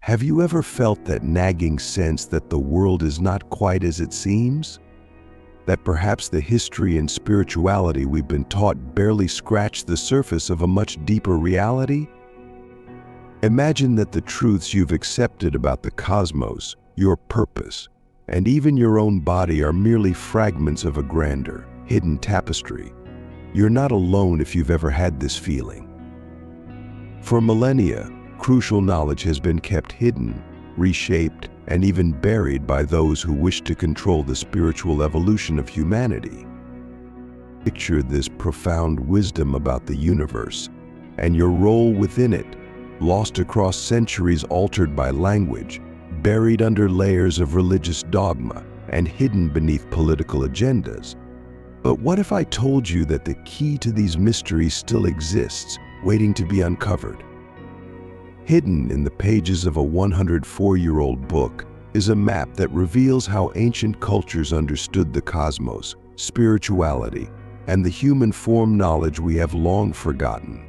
Have you ever felt that nagging sense that the world is not quite as it seems? That perhaps the history and spirituality we've been taught barely scratch the surface of a much deeper reality? Imagine that the truths you've accepted about the cosmos, your purpose, and even your own body are merely fragments of a grander, hidden tapestry. You're not alone if you've ever had this feeling. For millennia, crucial knowledge has been kept hidden, reshaped, and even buried by those who wish to control the spiritual evolution of humanity. Picture this profound wisdom about the universe and your role within it, lost across centuries, altered by language, buried under layers of religious dogma, and hidden beneath political agendas. But what if I told you that the key to these mysteries still exists, waiting to be uncovered? Hidden in the pages of a 104-year-old book is a map that reveals how ancient cultures understood the cosmos, spirituality, and the human form knowledge we have long forgotten.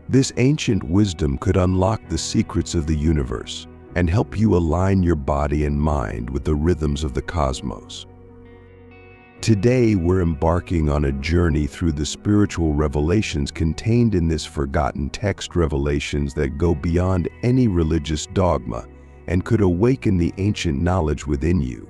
This ancient wisdom could unlock the secrets of the universe and help you align your body and mind with the rhythms of the cosmos. Today, we're embarking on a journey through the spiritual revelations contained in this forgotten text, revelations that go beyond any religious dogma and could awaken the ancient knowledge within you.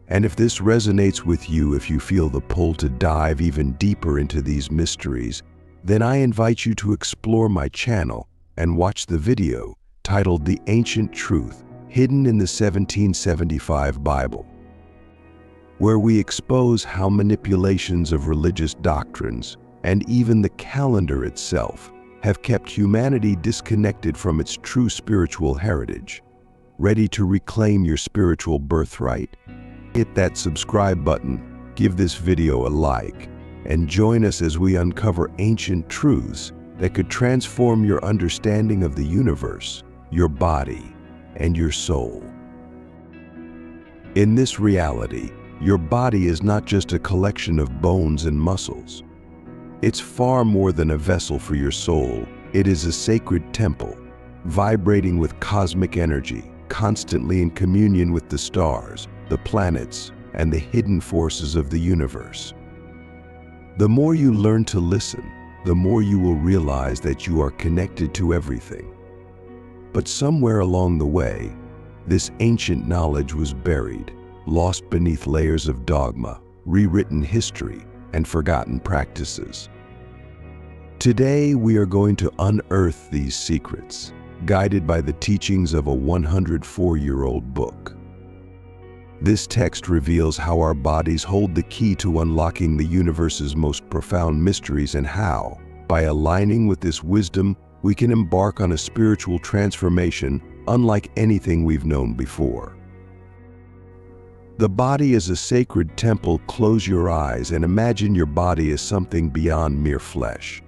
And if this resonates with you, if you feel the pull to dive even deeper into these mysteries, then I invite you to explore my channel and watch the video titled "The Ancient Truth Hidden in the 1775 Bible," where we expose how manipulations of religious doctrines and even the calendar itself have kept humanity disconnected from its true spiritual heritage. Ready to reclaim your spiritual birthright? Hit that subscribe button, give this video a like, and join us as we uncover ancient truths that could transform your understanding of the universe, your body, and your soul. In this reality, your body is not just a collection of bones and muscles. It's far more than a vessel for your soul. It is a sacred temple, vibrating with cosmic energy, constantly in communion with the stars, the planets, and the hidden forces of the universe. The more you learn to listen, the more you will realize that you are connected to everything. But somewhere along the way, this ancient knowledge was buried, lost beneath layers of dogma, rewritten history, and forgotten practices. Today, we are going to unearth these secrets, guided by the teachings of a 104-year-old book. This text reveals how our bodies hold the key to unlocking the universe's most profound mysteries, and how, by aligning with this wisdom, we can embark on a spiritual transformation unlike anything we've known before. The body is a sacred temple. Close your eyes and imagine your body as something beyond mere flesh.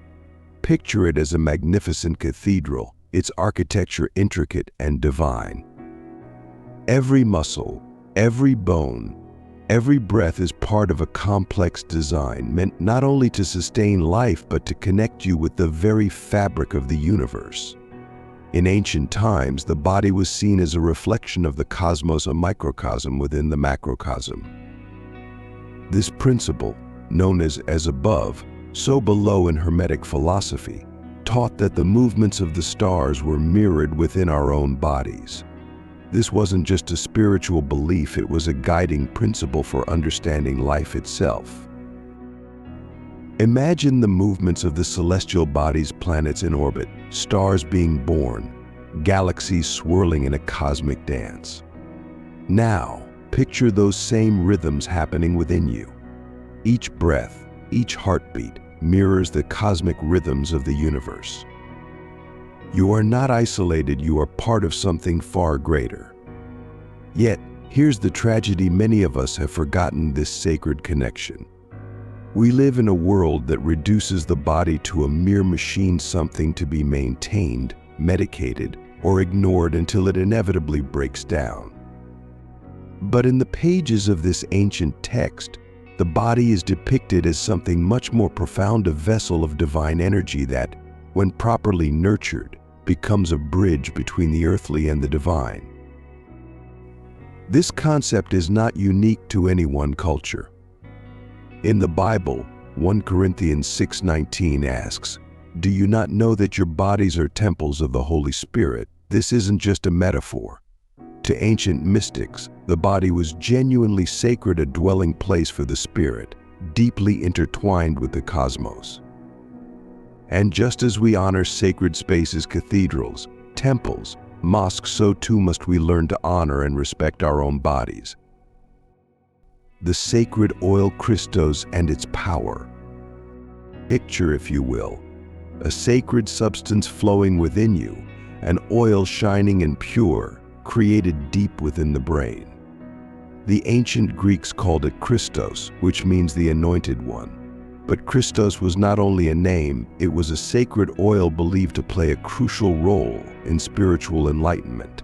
Picture it as a magnificent cathedral, its architecture intricate and divine. Every muscle, every bone, every breath is part of a complex design meant not only to sustain life but to connect you with the very fabric of the universe. In ancient times, the body was seen as a reflection of the cosmos, a microcosm within the macrocosm. This principle, known as above, so below in Hermetic philosophy, taught that the movements of the stars were mirrored within our own bodies. This wasn't just a spiritual belief, it was a guiding principle for understanding life itself. Imagine the movements of the celestial bodies, planets in orbit, stars being born, galaxies swirling in a cosmic dance. Now, picture those same rhythms happening within you. Each breath, each heartbeat mirrors the cosmic rhythms of the universe. You are not isolated, you are part of something far greater. Yet, here's the tragedy: many of us have forgotten this sacred connection. We live in a world that reduces the body to a mere machine, something to be maintained, medicated, or ignored until it inevitably breaks down. But in the pages of this ancient text, the body is depicted as something much more profound, a vessel of divine energy that, when properly nurtured, becomes a bridge between the earthly and the divine. This concept is not unique to any one culture. In the Bible, 1 Corinthians 6:19 asks, "Do you not know that your bodies are temples of the Holy Spirit?" This isn't just a metaphor. To ancient mystics, the body was genuinely sacred, a dwelling place for the spirit, deeply intertwined with the cosmos. And just as we honor sacred spaces, cathedrals, temples, mosques, so too must we learn to honor and respect our own bodies. The sacred oil Christos and its power. Picture, if you will, a sacred substance flowing within you, an oil shining and pure, created deep within the brain. The ancient Greeks called it Christos, which means the anointed one. But Christos was not only a name, it was a sacred oil believed to play a crucial role in spiritual enlightenment.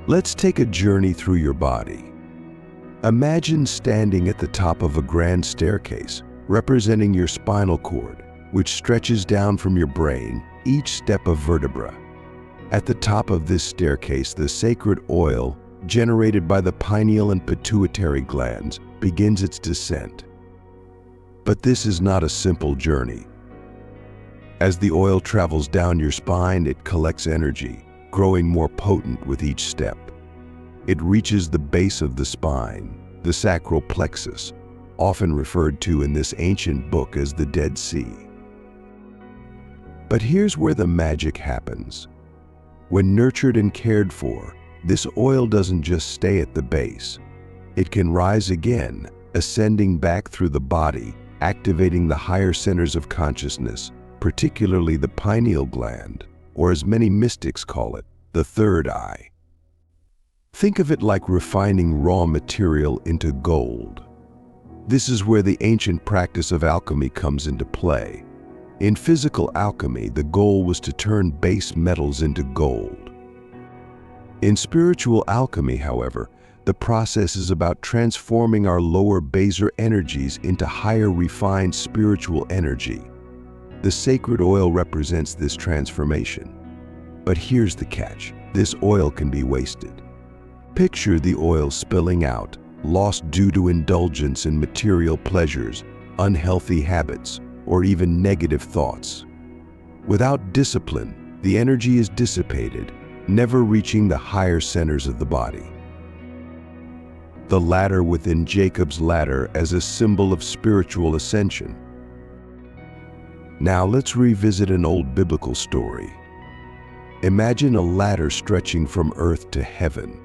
Let's take a journey through your body. Imagine standing at the top of a grand staircase, representing your spinal cord, which stretches down from your brain, each step of vertebra. At the top of this staircase, the sacred oil, generated by the pineal and pituitary glands, begins its descent. But this is not a simple journey. As the oil travels down your spine, it collects energy, growing more potent with each step. It reaches the base of the spine, the sacral plexus, often referred to in this ancient book as the Dead Sea. But here's where the magic happens. When nurtured and cared for, this oil doesn't just stay at the base. It can rise again, ascending back through the body, activating the higher centers of consciousness, particularly the pineal gland, or as many mystics call it, the third eye. Think of it like refining raw material into gold. This is where the ancient practice of alchemy comes into play. In physical alchemy, the goal was to turn base metals into gold. In spiritual alchemy, however, the process is about transforming our lower baser energies into higher refined spiritual energy. The sacred oil represents this transformation. But here's the catch: this oil can be wasted. Picture the oil spilling out, lost due to indulgence in material pleasures, unhealthy habits, or even negative thoughts. Without discipline, the energy is dissipated, never reaching the higher centers of the body. The ladder within Jacob's ladder as a symbol of spiritual ascension. Now let's revisit an old biblical story. Imagine a ladder stretching from earth to heaven.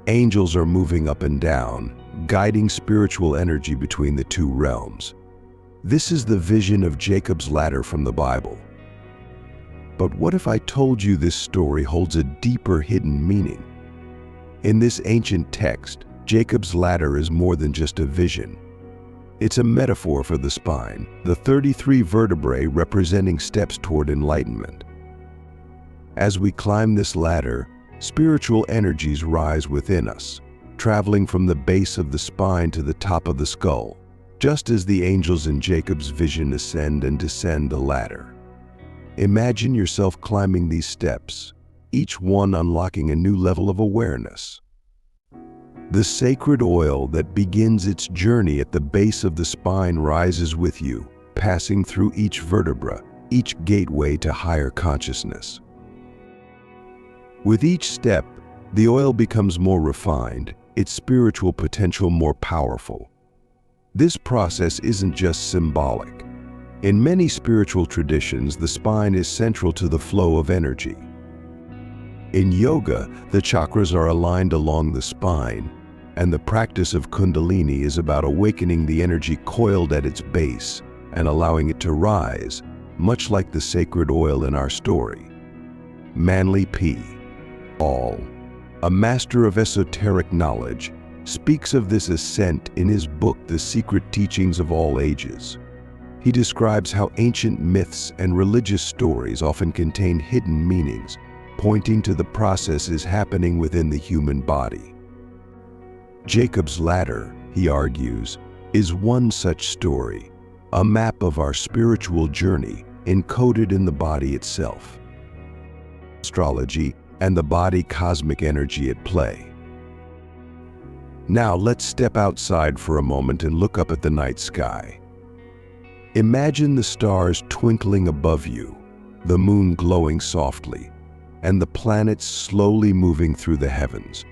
Angels are moving up and down, guiding spiritual energy between the two realms. This is the vision of Jacob's ladder from the Bible. But what if I told you this story holds a deeper hidden meaning? In this ancient text, Jacob's ladder is more than just a vision. It's a metaphor for the spine, the 33 vertebrae representing steps toward enlightenment. As we climb this ladder, spiritual energies rise within us, traveling from the base of the spine to the top of the skull, just as the angels in Jacob's vision ascend and descend the ladder. Imagine yourself climbing these steps, each one unlocking a new level of awareness. The sacred oil that begins its journey at the base of the spine rises with you, passing through each vertebra, each gateway to higher consciousness. With each step, the oil becomes more refined, its spiritual potential more powerful. This process isn't just symbolic. In many spiritual traditions, the spine is central to the flow of energy. In yoga, the chakras are aligned along the spine, and the practice of Kundalini is about awakening the energy coiled at its base and allowing it to rise, much like the sacred oil in our story. Manly P. All, a master of esoteric knowledge, speaks of this ascent in his book, The Secret Teachings of All Ages. He describes how ancient myths and religious stories often contain hidden meanings, pointing to the processes happening within the human body. Jacob's ladder, he argues, is one such story, a map of our spiritual journey encoded in the body itself. astrology and the body cosmic energy at play. Now let's step outside for a moment and look up at the night sky. Imagine the stars twinkling above you, the moon glowing softly, and the planets slowly moving through the heavens.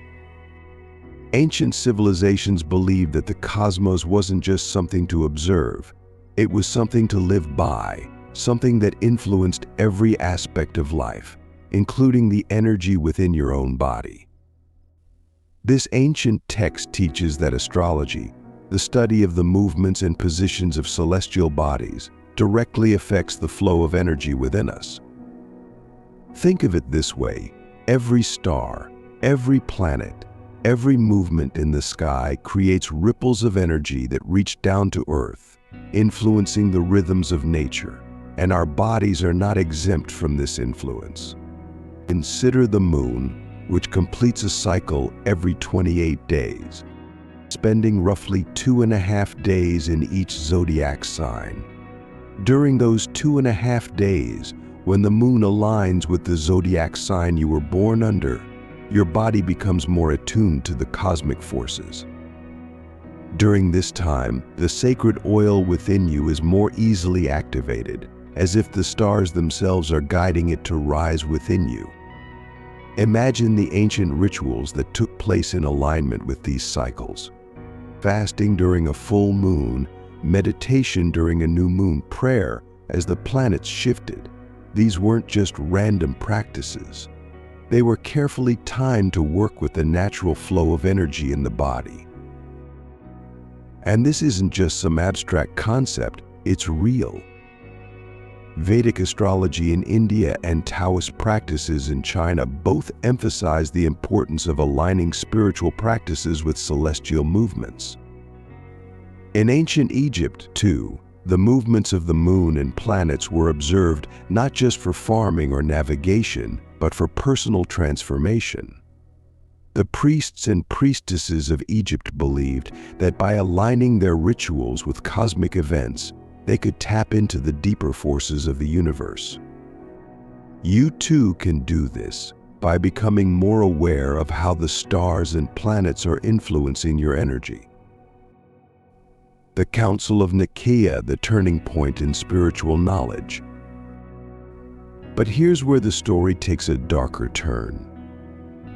Ancient civilizations believed that the cosmos wasn't just something to observe, it was something to live by, something that influenced every aspect of life, including the energy within your own body. This ancient text teaches that astrology, the study of the movements and positions of celestial bodies, directly affects the flow of energy within us. Think of it this way: every star, every planet, every movement in the sky creates ripples of energy that reach down to Earth, influencing the rhythms of nature, and our bodies are not exempt from this influence. Consider the moon, which completes a cycle every 28 days, spending roughly 2.5 days in each zodiac sign. During those 2.5 days, when the moon aligns with the zodiac sign you were born under, your body becomes more attuned to the cosmic forces. During this time, the sacred oil within you is more easily activated, as if the stars themselves are guiding it to rise within you. Imagine the ancient rituals that took place in alignment with these cycles. Fasting during a full moon, meditation during a new moon, prayer as the planets shifted. These weren't just random practices. They were carefully timed to work with the natural flow of energy in the body. And this isn't just some abstract concept, it's real. Vedic astrology in India and Taoist practices in China both emphasize the importance of aligning spiritual practices with celestial movements. In ancient Egypt, too, the movements of the moon and planets were observed not just for farming or navigation, but for personal transformation. The priests and priestesses of Egypt believed that by aligning their rituals with cosmic events, they could tap into the deeper forces of the universe. You too can do this by becoming more aware of how the stars and planets are influencing your energy. The Council of Nicaea, the turning point in spiritual knowledge. But here's where the story takes a darker turn.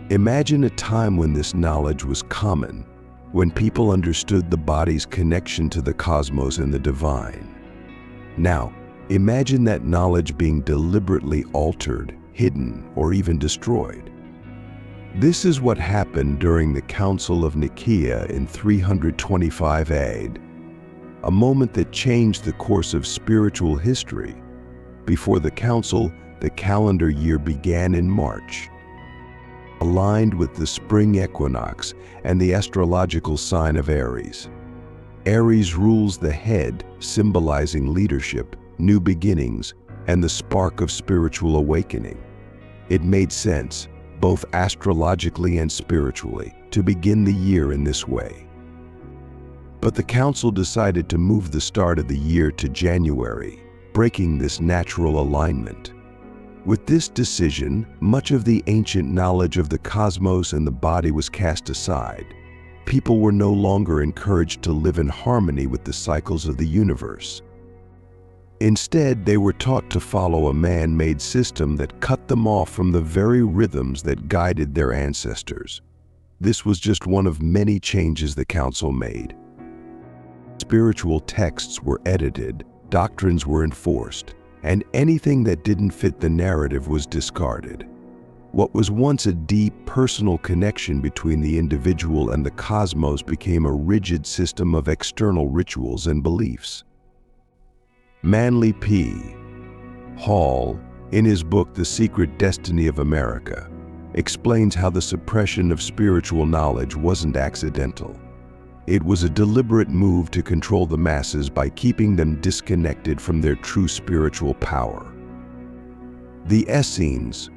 Imagine a time when this knowledge was common, when people understood the body's connection to the cosmos and the divine. Now, imagine that knowledge being deliberately altered, hidden, or even destroyed. This is what happened during the Council of Nicaea in 325 AD, a moment that changed the course of spiritual history. Before the council, the calendar year began in March. Aligned with the spring equinox and the astrological sign of Aries. Aries rules the head, symbolizing leadership, new beginnings, and the spark of spiritual awakening. It made sense, both astrologically and spiritually, to begin the year in this way. But the council decided to move the start of the year to January, breaking this natural alignment. With this decision, much of the ancient knowledge of the cosmos and the body was cast aside. People were no longer encouraged to live in harmony with the cycles of the universe. Instead, they were taught to follow a man-made system that cut them off from the very rhythms that guided their ancestors. This was just one of many changes the council made. Spiritual texts were edited, doctrines were enforced, and anything that didn't fit the narrative was discarded. What was once a deep personal connection between the individual and the cosmos became a rigid system of external rituals and beliefs. Manly P. Hall, in his book The Secret Destiny of America, explains how the suppression of spiritual knowledge wasn't accidental. It was a deliberate move to control the masses by keeping them disconnected from their true spiritual power. The Essenes,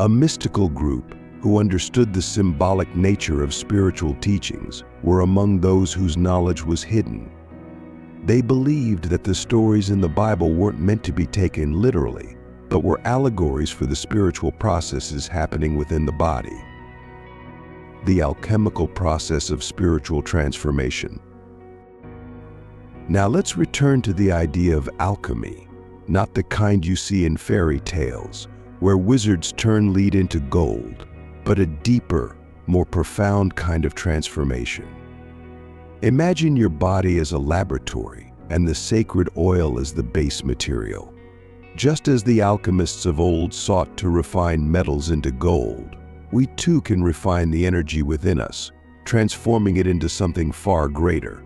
a mystical group who understood the symbolic nature of spiritual teachings, were among those whose knowledge was hidden. They believed that the stories in the Bible weren't meant to be taken literally, but were allegories for the spiritual processes happening within the body. The alchemical process of spiritual transformation. Now let's return to the idea of alchemy, not the kind you see in fairy tales, where wizards turn lead into gold, but a deeper, more profound kind of transformation. Imagine your body as a laboratory and the sacred oil as the base material. Just as the alchemists of old sought to refine metals into gold, we too can refine the energy within us, transforming it into something far greater.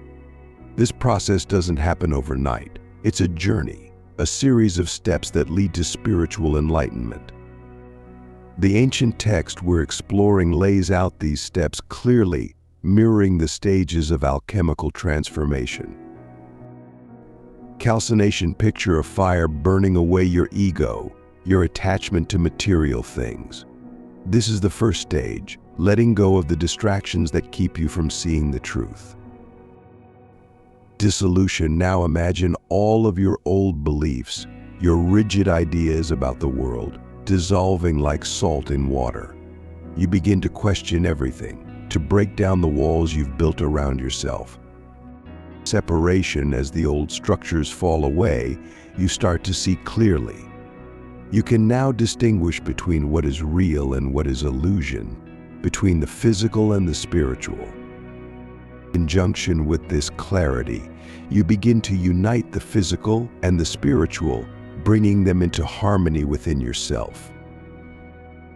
This process doesn't happen overnight. It's a journey, a series of steps that lead to spiritual enlightenment. The ancient text we're exploring lays out these steps clearly, mirroring the stages of alchemical transformation. Calcination: picture a fire burning away your ego, your attachment to material things. This is the first stage, letting go of the distractions that keep you from seeing the truth. Dissolution: now imagine all of your old beliefs, your rigid ideas about the world, dissolving like salt in water. You begin to question everything, to break down the walls you've built around yourself. Separation: as the old structures fall away, you start to see clearly. You can now distinguish between what is real and what is illusion, between the physical and the spiritual. In conjunction with this clarity, you begin to unite the physical and the spiritual, bringing them into harmony within yourself.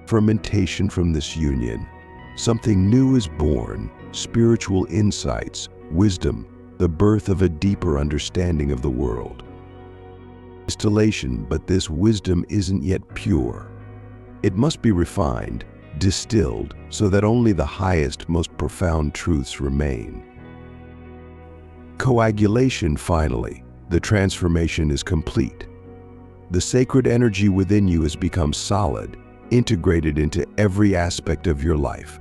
Fermentation: from this union, something new is born, spiritual insights, wisdom, the birth of a deeper understanding of the world. Distillation: but this wisdom isn't yet pure. It must be refined, distilled, so that only the highest, most profound truths remain. Coagulation: finally, the transformation is complete. The sacred energy within you has become solid, integrated into every aspect of your life.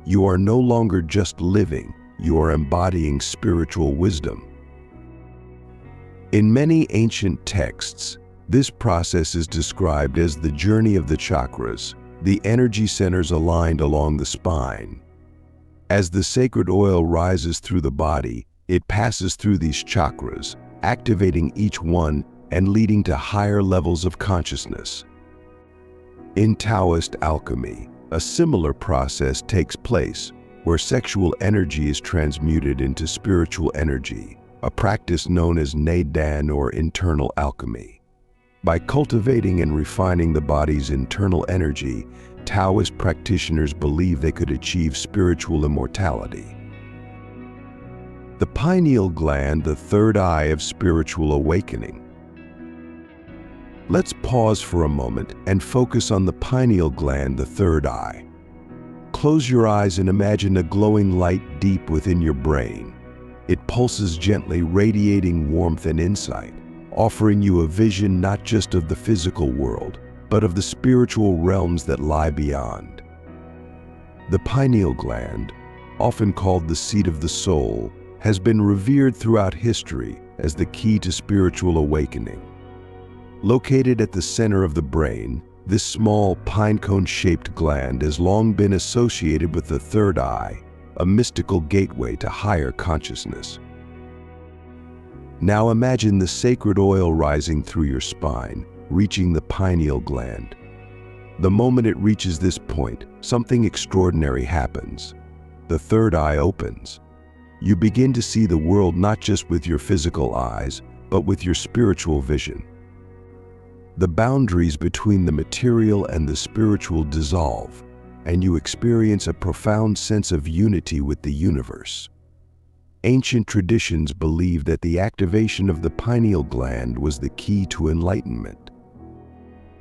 You are no longer just living, you are embodying spiritual wisdom. In many ancient texts, this process is described as the journey of the chakras, the energy centers aligned along the spine. As the sacred oil rises through the body, it passes through these chakras, activating each one and leading to higher levels of consciousness. In Taoist alchemy, a similar process takes place, where sexual energy is transmuted into spiritual energy, a practice known as neidan or internal alchemy. By cultivating and refining the body's internal energy, Taoist practitioners believe they could achieve spiritual immortality. The pineal gland, the third eye of spiritual awakening. Let's pause for a moment and focus on the pineal gland, the third eye. Close your eyes and imagine a glowing light deep within your brain. It pulses gently, radiating warmth and insight, offering you a vision not just of the physical world, but of the spiritual realms that lie beyond. The pineal gland, often called the seat of the soul, has been revered throughout history as the key to spiritual awakening. Located at the center of the brain, this small pinecone-shaped gland has long been associated with the third eye, a mystical gateway to higher consciousness. Now imagine the sacred oil rising through your spine, reaching the pineal gland. The moment it reaches this point, something extraordinary happens. The third eye opens. You begin to see the world not just with your physical eyes, but with your spiritual vision. The boundaries between the material and the spiritual dissolve, and you experience a profound sense of unity with the universe. Ancient traditions believe that the activation of the pineal gland was the key to enlightenment.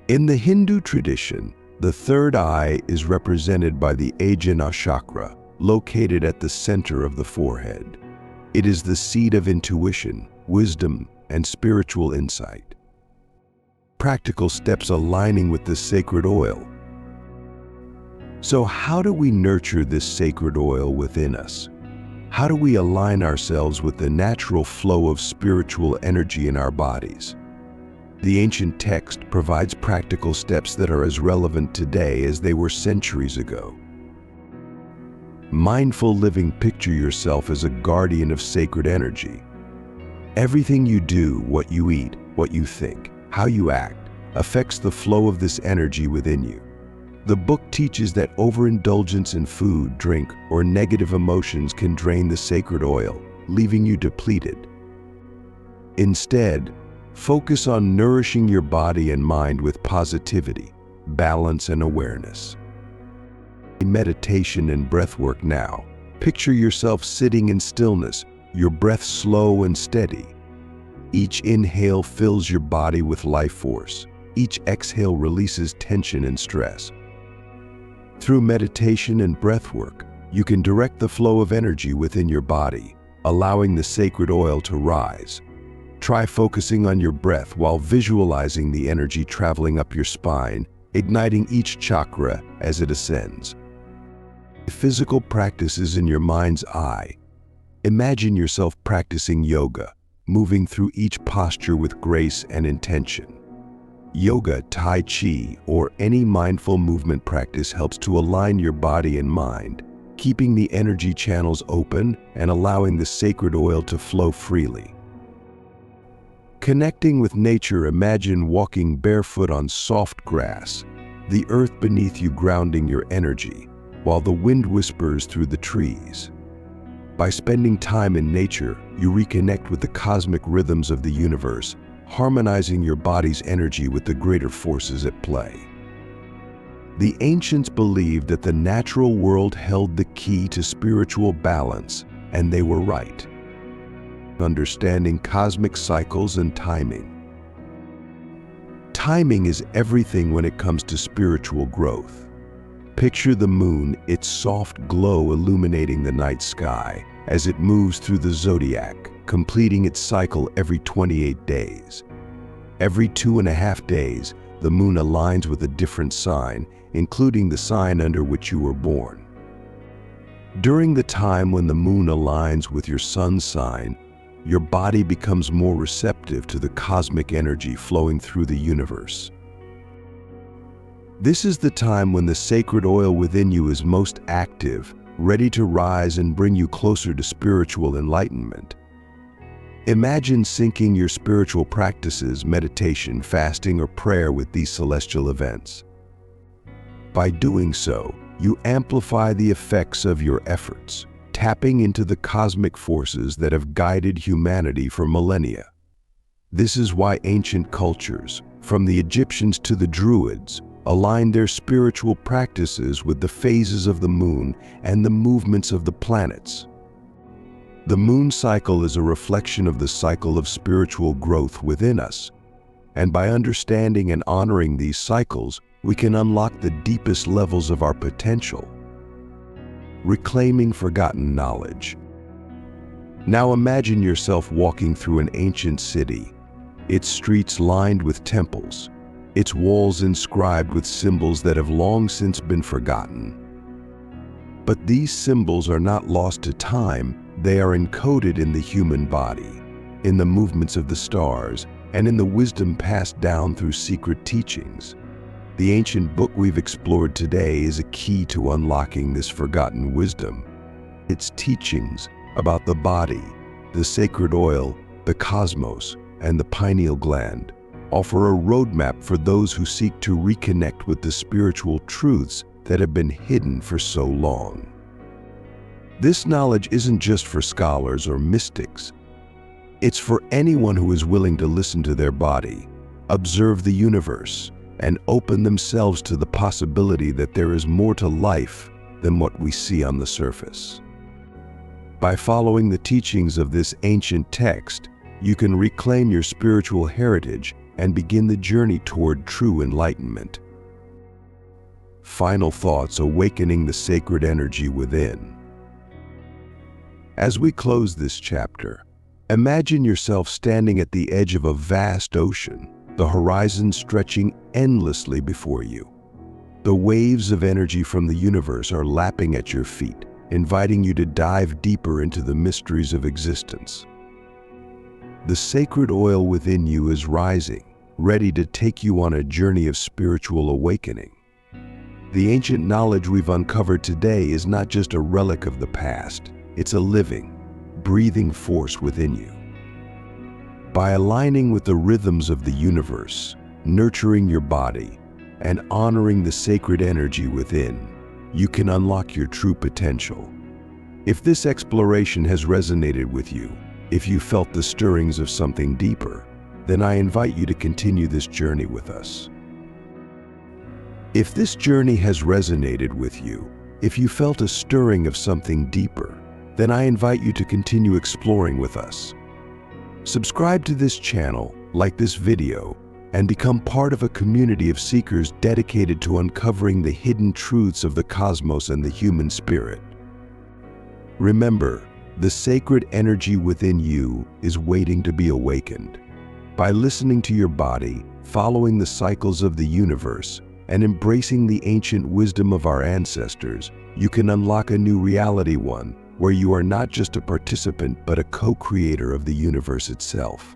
In the Hindu tradition, the third eye is represented by the Ajna chakra, located at the center of the forehead. It is the seat of intuition, wisdom, and spiritual insight. Practical steps aligning with the sacred oil. So how do we nurture this sacred oil within us? How do we align ourselves with the natural flow of spiritual energy in our bodies? The ancient text provides practical steps that are as relevant today as they were centuries ago. Mindful living: picture yourself as a guardian of sacred energy. Everything you do, what you eat, what you think, how you act, affects the flow of this energy within you. The book teaches that overindulgence in food, drink, or negative emotions can drain the sacred oil, leaving you depleted. Instead, focus on nourishing your body and mind with positivity, balance, and awareness. Meditation and breathwork now. Picture yourself sitting in stillness, your breath slow and steady. Each inhale fills your body with life force. Each exhale releases tension and stress. Through meditation and breathwork, you can direct the flow of energy within your body, allowing the sacred oil to rise. Try focusing on your breath while visualizing the energy traveling up your spine, igniting each chakra as it ascends. The physical practice is in your mind's eye. Imagine yourself practicing yoga, moving through each posture with grace and intention. Yoga, Tai Chi, or any mindful movement practice helps to align your body and mind, keeping the energy channels open and allowing the sacred oil to flow freely. Connecting with nature: imagine walking barefoot on soft grass, the earth beneath you grounding your energy, while the wind whispers through the trees. By spending time in nature, you reconnect with the cosmic rhythms of the universe, harmonizing your body's energy with the greater forces at play. The ancients believed that the natural world held the key to spiritual balance, and they were right. Understanding cosmic cycles and timing. Timing is everything when it comes to spiritual growth. Picture the moon, its soft glow illuminating the night sky as it moves through the zodiac, completing its cycle every 28 days. Every 2.5 days, the moon aligns with a different sign, including the sign under which you were born. During the time when the moon aligns with your sun sign, your body becomes more receptive to the cosmic energy flowing through the universe. This is the time when the sacred oil within you is most active, ready to rise and bring you closer to spiritual enlightenment. Imagine syncing your spiritual practices, meditation, fasting, or prayer with these celestial events. By doing so, you amplify the effects of your efforts, tapping into the cosmic forces that have guided humanity for millennia. This is why ancient cultures, from the Egyptians to the Druids, aligned their spiritual practices with the phases of the moon and the movements of the planets. The moon cycle is a reflection of the cycle of spiritual growth within us, and by understanding and honoring these cycles, we can unlock the deepest levels of our potential. Reclaiming forgotten knowledge. Now imagine yourself walking through an ancient city, its streets lined with temples, its walls inscribed with symbols that have long since been forgotten. But these symbols are not lost to time, they are encoded in the human body, in the movements of the stars, and in the wisdom passed down through secret teachings. The ancient book we've explored today is a key to unlocking this forgotten wisdom. Its teachings about the body, the sacred oil, the cosmos, and the pineal gland offer a roadmap for those who seek to reconnect with the spiritual truths that have been hidden for so long. This knowledge isn't just for scholars or mystics. It's for anyone who is willing to listen to their body, observe the universe, and open themselves to the possibility that there is more to life than what we see on the surface. By following the teachings of this ancient text, you can reclaim your spiritual heritage and begin the journey toward true enlightenment. Final thoughts: awakening the sacred energy within. As we close this chapter, imagine yourself standing at the edge of a vast ocean, the horizon stretching endlessly before you. The waves of energy from the universe are lapping at your feet, inviting you to dive deeper into the mysteries of existence. The sacred oil within you is rising, ready to take you on a journey of spiritual awakening. The ancient knowledge we've uncovered today is not just a relic of the past, it's a living, breathing force within you. By aligning with the rhythms of the universe, nurturing your body, and honoring the sacred energy within, you can unlock your true potential. If this exploration has resonated with you, if you felt the stirrings of something deeper, then I invite you to continue this journey with us. If this journey has resonated with you, if you felt a stirring of something deeper, then I invite you to continue exploring with us. Subscribe to this channel, like this video, and become part of a community of seekers dedicated to uncovering the hidden truths of the cosmos and the human spirit. Remember, the sacred energy within you is waiting to be awakened. By listening to your body, following the cycles of the universe, and embracing the ancient wisdom of our ancestors, you can unlock a new reality, one where you are not just a participant but a co-creator of the universe itself.